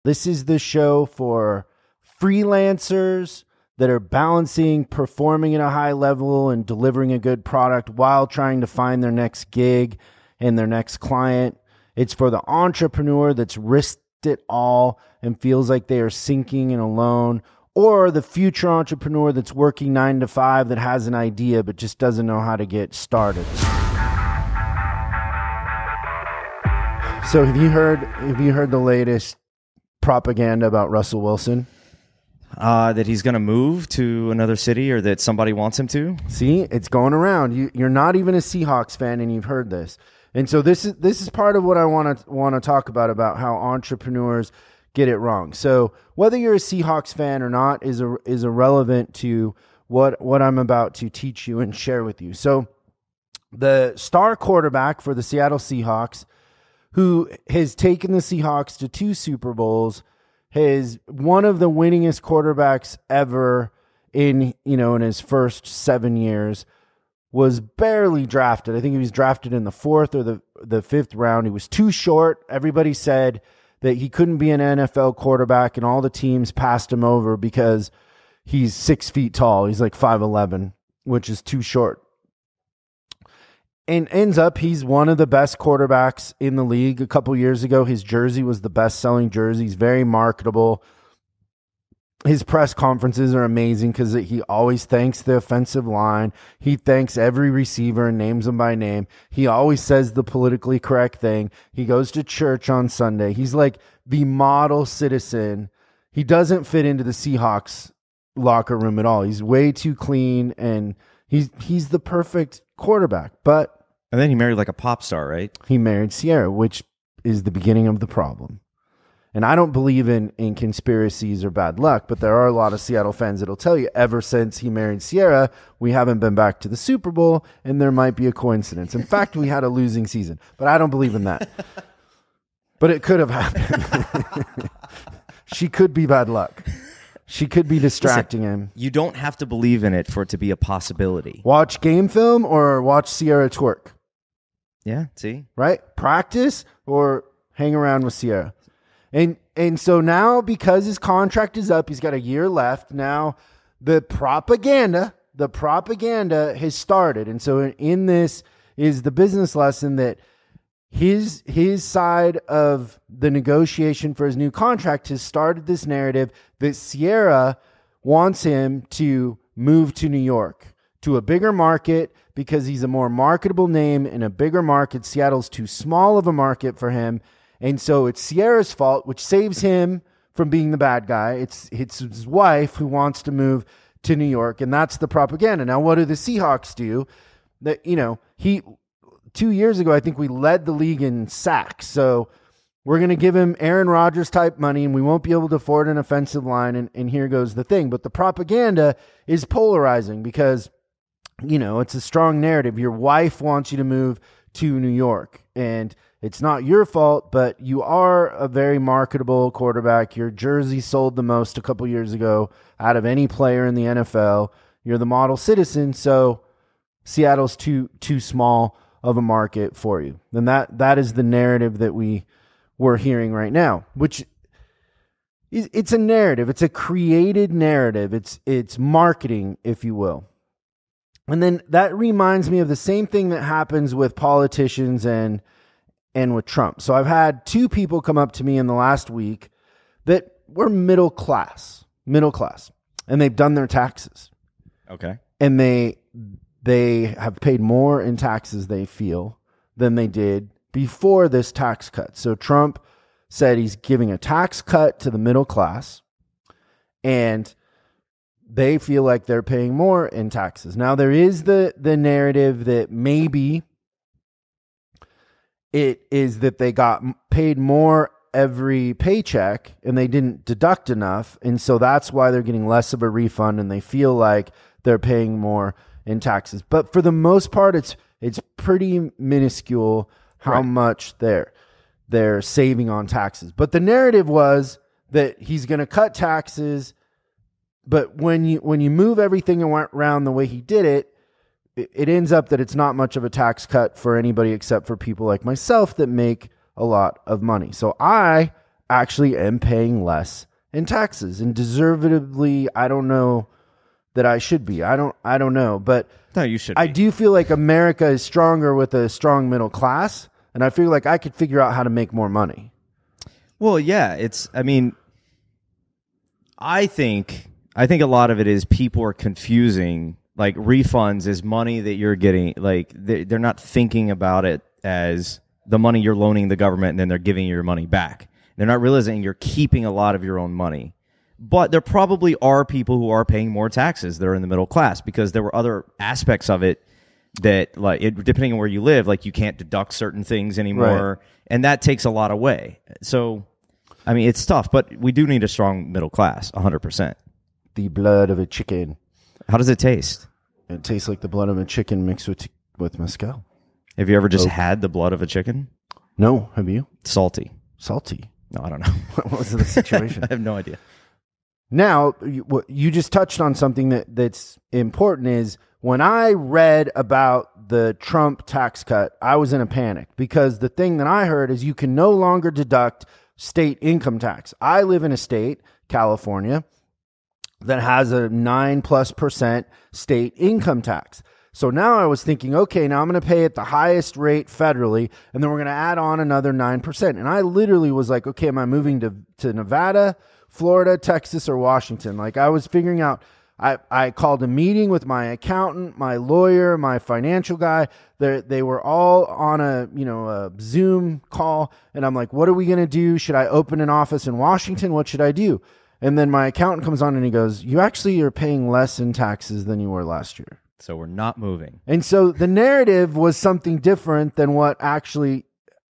This is the show for freelancers that are balancing performing at a high level and delivering a good product while trying to find their next gig and their next client. It's for the entrepreneur that's risked it all and feels like they are sinking and alone, or the future entrepreneur that's working 9 to 5 that has an idea but just doesn't know how to get started. So have you heard the latest propaganda about Russell Wilson? That he's going to move to another city, or that somebody wants him to? See, it's going around. You're not even a Seahawks fan and you've heard this. And so this is part of what I want to talk about how entrepreneurs get it wrong. So whether you're a Seahawks fan or not is irrelevant to what I'm about to teach you and share with you. So the star quarterback for the Seattle Seahawks, who has taken the Seahawks to 2 Super Bowls, is one of the winningest quarterbacks ever in his first 7 years, was barely drafted. I think he was drafted in the 4th or the 5th round. He was too short. Everybody said that he couldn't be an NFL quarterback, and all the teams passed him over because he's 6 feet tall. He's like 5'11", which is too short. And ends up, he's one of the best quarterbacks in the league. A couple years ago, his jersey was the best-selling jersey. He's very marketable. His press conferences are amazing because he always thanks the offensive line. He thanks every receiver and names them by name. He always says the politically correct thing. He goes to church on Sunday. He's like the model citizen. He doesn't fit into the Seahawks locker room at all. He's way too clean, and he's the perfect quarterback. And then he married like a pop star, right? He married Ciara, which is the beginning of the problem. And I don't believe in conspiracies or bad luck, but there are a lot of Seattle fans that'll tell you ever since he married Ciara, we haven't been back to the Super Bowl, and there might be a coincidence. In fact, we had a losing season, but I don't believe in that. But it could have happened. She could be bad luck. She could be distracting him. You don't have to believe in it for it to be a possibility. Watch game film or watch Ciara twerk. Yeah, see? Right? Practice or hang around with Ciara. And so now, because his contract is up, he's got a year left. Now the propaganda has started. And so in this is the business lesson that his side of the negotiation for his new contract has started this narrative that Ciara wants him to move to New York, to a bigger market, because he's a more marketable name in a bigger market. Seattle's too small of a market for him. And so it's Ciara's fault, which saves him from being the bad guy. It's his wife who wants to move to New York, and that's the propaganda. Now, what do the Seahawks do? That 2 years ago, I think we led the league in sacks. So we're going to give him Aaron Rodgers type money, and we won't be able to afford an offensive line. And here goes the thing. But the propaganda is polarizing because, it's a strong narrative. Your wife wants you to move to New York, and it's not your fault, but you are a very marketable quarterback. Your jersey sold the most a couple years ago out of any player in the NFL. You're the model citizen, so Seattle's too small of a market for you. And that is the narrative that we're hearing right now, which it's a narrative. It's a created narrative. It's marketing, if you will. And then that reminds me of the same thing that happens with politicians and with Trump. So I've had 2 people come up to me in the last week that were middle class, and they've done their taxes. Okay. And they have paid more in taxes, they feel, than they did before this tax cut. So Trump said he's giving a tax cut to the middle class, and they feel like they're paying more in taxes. Now, there is the narrative that maybe it is that they got paid more every paycheck and they didn't deduct enough. And so that's why they're getting less of a refund and they feel like they're paying more in taxes. But for the most part, it's pretty minuscule how much they're saving on taxes. But the narrative was that he's going to cut taxes. But when you move everything around the way he did it, it ends up that it's not much of a tax cut for anybody except for people like myself that make a lot of money. So I actually am paying less in taxes, and deservedly, I don't know that I should be. I don't know, but No, you should. I do feel like America is stronger with a strong middle class, and I feel like I could figure out how to make more money. Well, yeah, I think a lot of it is people are confusing like refunds as money that you're getting. Like they're not thinking about it as the money you're loaning the government and then they're giving you your money back. They're not realizing you're keeping a lot of your own money. But there probably are people who are paying more taxes that are in the middle class because there were other aspects of it that, like, depending on where you live, like you can't deduct certain things anymore, and that takes a lot away. So, I mean, it's tough, but we do need a strong middle class, 100%. The blood of a chicken. How does it taste? It tastes like the blood of a chicken mixed with mezcal. Have you ever just had the blood of a chicken? No, have you? Salty. Salty. No, I don't know. What was the situation? I have no idea. Now, you just touched on something that's important is when I read about the Trump tax cut, I was in a panic because the thing that I heard is you can no longer deduct state income tax. I live in a state, California, that has a 9+% state income tax. So now I was thinking, okay, now I'm going to pay at the highest rate federally, and then we're going to add on another 9%. And I literally was like, okay, am I moving to Nevada, Florida, Texas, or Washington? Like I was figuring out, I called a meeting with my accountant, my lawyer, my financial guy. They were all on a Zoom call. And I'm like, what are we going to do? Should I open an office in Washington? What should I do? And then my accountant comes on and he goes, you actually are paying less in taxes than you were last year. So we're not moving. And so the narrative was something different than what actually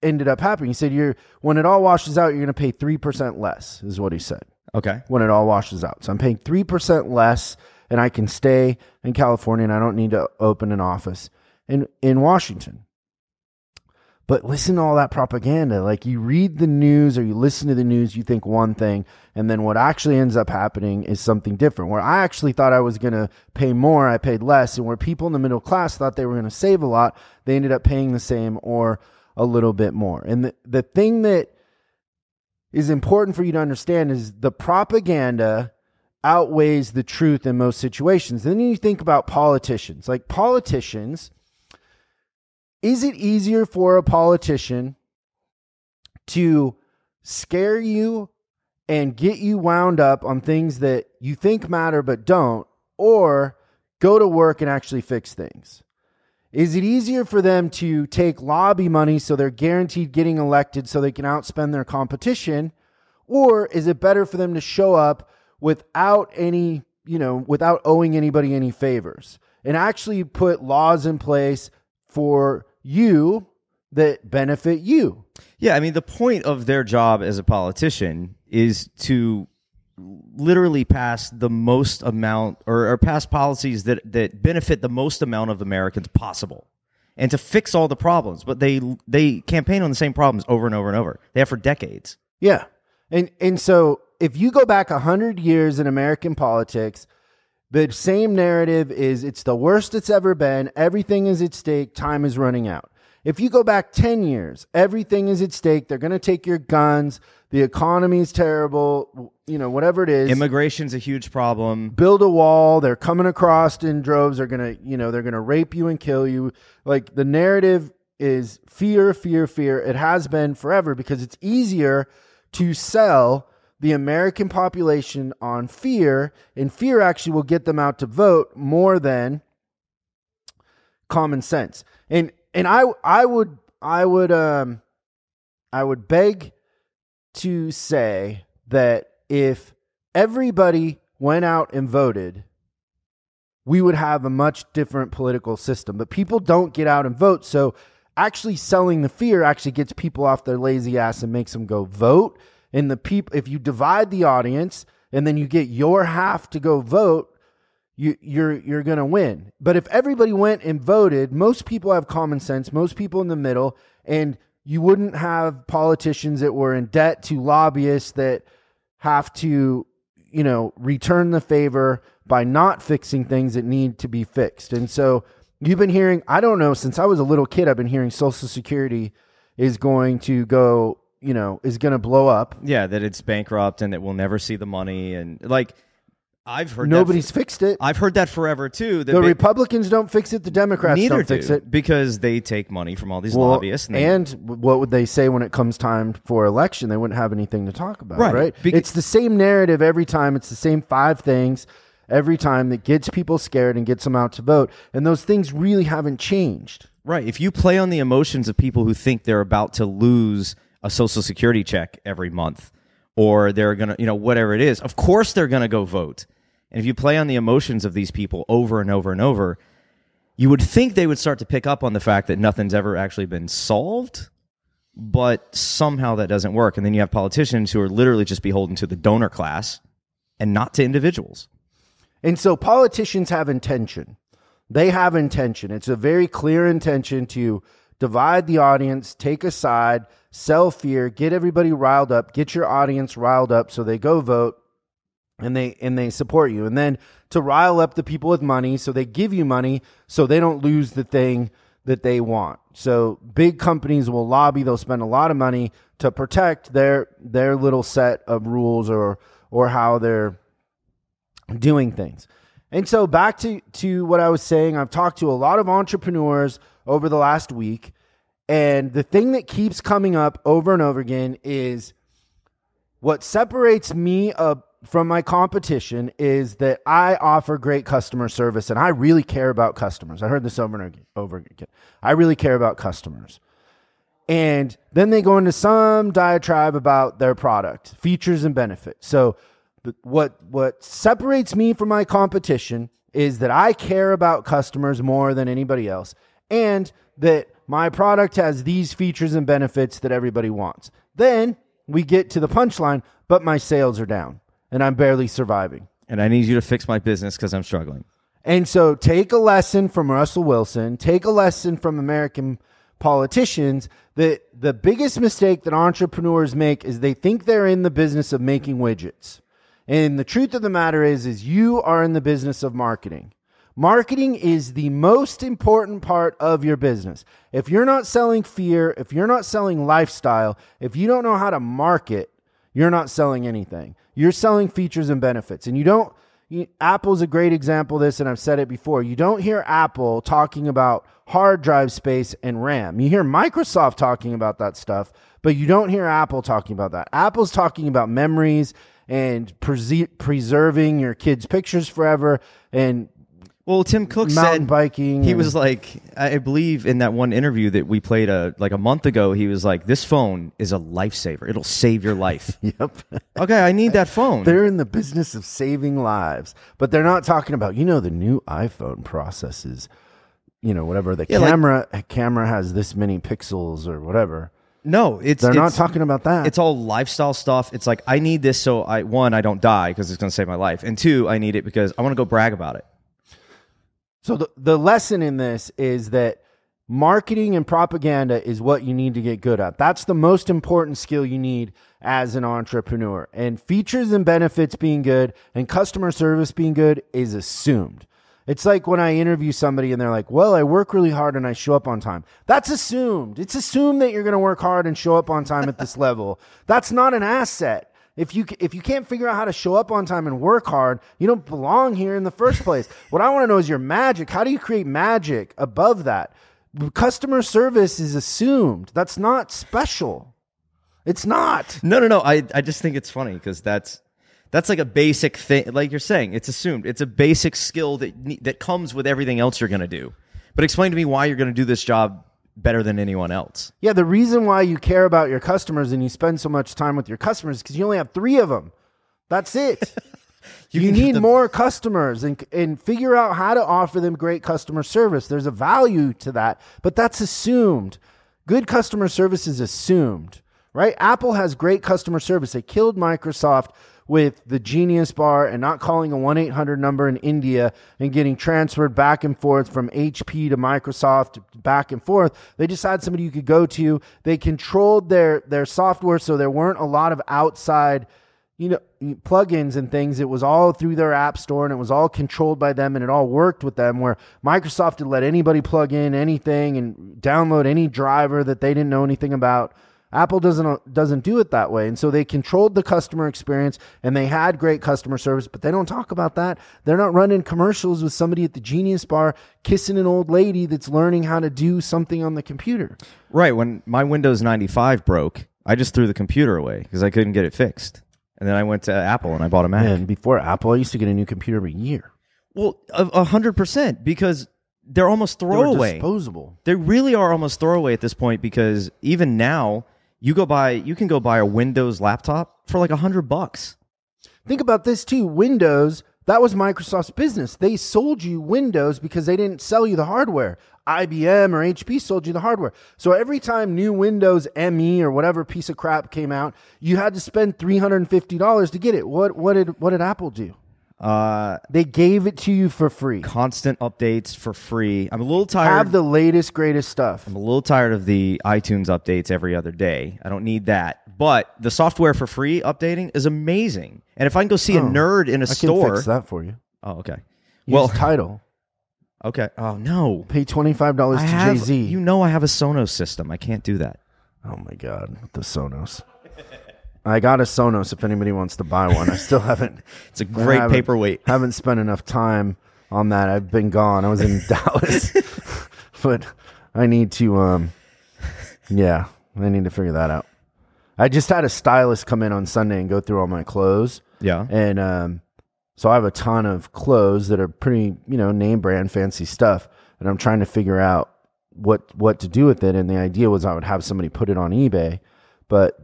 ended up happening. He said, when it all washes out, you're going to pay 3% less, is what he said. Okay. When it all washes out. So I'm paying 3% less, and I can stay in California, and I don't need to open an office in Washington. But listen to all that propaganda. Like you read the news or you listen to the news, you think one thing, and then what actually ends up happening is something different. Where I actually thought I was going to pay more, I paid less. And where people in the middle class thought they were going to save a lot, they ended up paying the same or a little bit more. And the thing that is important for you to understand is the propaganda outweighs the truth in most situations. Then you think about politicians. Like politicians, is it easier for a politician to scare you and get you wound up on things that you think matter but don't, or go to work and actually fix things? Is it easier for them to take lobby money so they're guaranteed getting elected so they can outspend their competition? Or is it better for them to show up without without owing anybody any favors and actually put laws in place for you that benefit you? Yeah, I mean, the point of their job as a politician is to literally pass the most amount or pass policies that benefit the most amount of Americans possible and to fix all the problems. But they campaign on the same problems over and over and over. They have for decades. Yeah. And so if you go back 100 years in American politics, the same narrative is it's the worst it's ever been. Everything is at stake. Time is running out. If you go back 10 years, everything is at stake. They're going to take your guns. The economy is terrible. Whatever it is. Immigration's a huge problem. Build a wall. They're coming across in droves. They're going to rape you and kill you. Like the narrative is fear, fear, fear. It has been forever because it's easier to sell the American population on fear, and fear actually will get them out to vote more than common sense. And I would beg to say that if everybody went out and voted, we would have a much different political system. But people don't get out and vote, so actually selling the fear actually gets people off their lazy ass and makes them go vote. And if you divide the audience and then you get your half to go vote, you're going to win. But if everybody went and voted, most people have common sense, most people in the middle, and you wouldn't have politicians that were in debt to lobbyists that have to, return the favor by not fixing things that need to be fixed. And so you've been hearing, I don't know, since I was a little kid, I've been hearing Social Security is going to go is going to blow up. Yeah, that it's bankrupt and that we'll never see the money. And like, I've heard nobody's fixed it. I've heard that forever too. The Republicans don't fix it. The Democrats don't fix it because they take money from all these lobbyists. And what would they say when it comes time for election? They wouldn't have anything to talk about, right? It's the same narrative every time. It's the same 5 things every time that gets people scared and gets them out to vote. And those things really haven't changed. Right. If you play on the emotions of people who think they're about to lose a Social Security check every month, or they're going to, whatever it is, of course they're going to go vote. And if you play on the emotions of these people over and over and over, you would think they would start to pick up on the fact that nothing's ever actually been solved, but somehow that doesn't work. And then you have politicians who are literally just beholden to the donor class and not to individuals. And so politicians have intention. They have intention. It's a very clear intention to divide the audience, take a side, sell fear, get everybody riled up, get your audience riled up so they go vote. And they support you. And then to rile up the people with money, so they give you money so they don't lose the thing that they want. So big companies will lobby, they'll spend a lot of money to protect their little set of rules or how they're doing things. And so back to what I was saying, I've talked to a lot of entrepreneurs over the last week, and the thing that keeps coming up over and over again is what separates me from my competition is that I offer great customer service and I really care about customers. I heard this over and over again. I really care about customers. And then they go into some diatribe about their product, features and benefits. So what separates me from my competition is that I care about customers more than anybody else, and that my product has these features and benefits that everybody wants. Then we get to the punchline, but my sales are down. And I'm barely surviving. And I need you to fix my business because I'm struggling. And so take a lesson from Russell Wilson. Take a lesson from American politicians. That the biggest mistake that entrepreneurs make is they think they're in the business of making widgets. And the truth of the matter is you are in the business of marketing. Marketing is the most important part of your business. If you're not selling fear, if you're not selling lifestyle, if you don't know how to market, you're not selling anything. You're selling features and benefits. And Apple's a great example of this, and I've said it before. You don't hear Apple talking about hard drive space and RAM. You hear Microsoft talking about that stuff, but you don't hear Apple talking about that. Apple's talking about memories and preserving your kids' pictures forever and Tim Cook mountain said biking. He was like, I believe in that one interview that we played a month ago, he was like, this phone is a lifesaver. It'll save your life. Yep. Okay, I need that phone. They're in the business of saving lives, but they're not talking about, the new iPhone processes, whatever. The camera has this many pixels or whatever. No, they're not talking about that. It's all lifestyle stuff. It's like, I need this so I don't die because it's going to save my life. And 2, I need it because I want to go brag about it. So the lesson in this is that marketing and propaganda is what you need to get good at. That's the most important skill you need as an entrepreneur. And features and benefits being good and customer service being good is assumed. It's like when I interview somebody and they're like, well, I work really hard and I show up on time. That's assumed. It's assumed that you're going to work hard and show up on time at this level. That's not an asset. If you can't figure out how to show up on time and work hard, you don't belong here in the first place. What I want to know is your magic. How do you create magic above that? Customer service is assumed. That's not special. It's not. No. I just think it's funny because that's like a basic thing. Like you're saying, it's assumed. It's a basic skill that comes with everything else you're going to do. But explain to me why you're going to do this job better than anyone else. Yeah, the reason why you care about your customers and you spend so much time with your customers is because you only have 3 of them. That's it. you need more customers and figure out how to offer them great customer service. There's a value to that, but that's assumed. Good customer service is assumed, right? Apple has great customer service. They killed Microsoft with the Genius Bar and not calling a 1-800 number in India and getting transferred back and forth from HP to Microsoft back and forth. They just had somebody you could go to. They controlled their software, so there weren't a lot of outside plugins and things. It was all through their app store and it was all controlled by them and it all worked with them, where Microsoft would let anybody plug in anything and download any driver that they didn't know anything about. Apple doesn't do it that way. And so they controlled the customer experience and they had great customer service, but they don't talk about that. They're not running commercials with somebody at the Genius Bar kissing an old lady that's learning how to do something on the computer. Right. When my Windows 95 broke, I just threw the computer away because I couldn't get it fixed. And then I went to Apple and I bought a Mac. And before Apple, I used to get a new computer every year. Well, 100%, because they're almost throwaway. They're disposable. They really are almost throwaway at this point, because even now you can go buy a Windows laptop for like $100. Think about this too. Windows, that was Microsoft's business. They sold you Windows because they didn't sell you the hardware. IBM or HP sold you the hardware. So every time new Windows ME or whatever piece of crap came out, you had to spend $350 to get it. What did Apple do? They gave it to you for free. Constant updates for free. I'm a little tired. Have the latest, greatest stuff. I'm a little tired of the iTunes updates every other day. I don't need that. But the software for free updating is amazing. And if I can go see a nerd in a store, I can fix that for you. Oh, okay. Use Tidal. Okay. Oh no. Pay $25 to Jay-Z. You know I have a Sonos system. I can't do that. Oh my God, the Sonos. I got a Sonos if anybody wants to buy one. I still haven't. It's a great paperweight. Haven't spent enough time on that. I've been gone. I was in Dallas. But I need to I need to figure that out. I just had a stylist come in on Sunday and go through all my clothes. Yeah. And so I have a ton of clothes that are pretty, name brand fancy stuff, and I'm trying to figure out what to do with it. And the idea was I would have somebody put it on eBay, but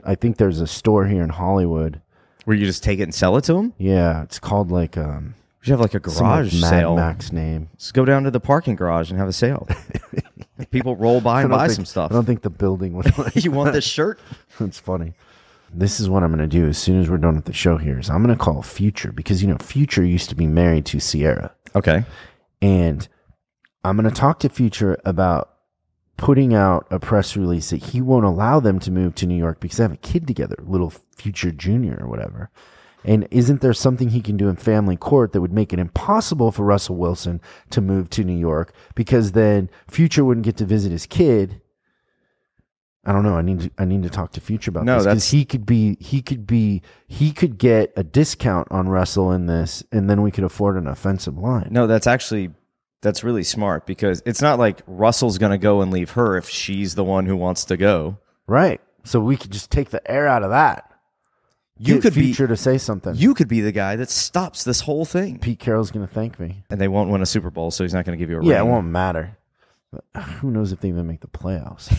I think there's a store here in Hollywood where you just take it and sell it to them. Yeah, it's called like you should have like a garage Mad sale. Max name. Just go down to the parking garage and have a sale. People roll by and buy some stuff. I don't think the building would. You want this shirt? That's funny. This is what I'm going to do as soon as we're done with the show here. Is I'm going to call Future, because Future used to be married to Sierra. Okay. And I'm going to talk to Future about putting out a press release that he won't allow them to move to New York because they have a kid together, little Future Junior or whatever. And isn't there something he can do in family court that would make it impossible for Russell Wilson to move to New York, because then Future wouldn't get to visit his kid? I don't know. I need to talk to Future about this, because he could get a discount on Russell in this, and then we could afford an offensive line. No, that's really smart, because it's not like Russell's going to go and leave her if she's the one who wants to go. Right. So we could just take the air out of that. You could Future to say something. You could be the guy that stops this whole thing. Pete Carroll's going to thank me. And they won't win a Super Bowl, so he's not going to give you a ring. Yeah, it won't matter. But who knows if they even make the playoffs.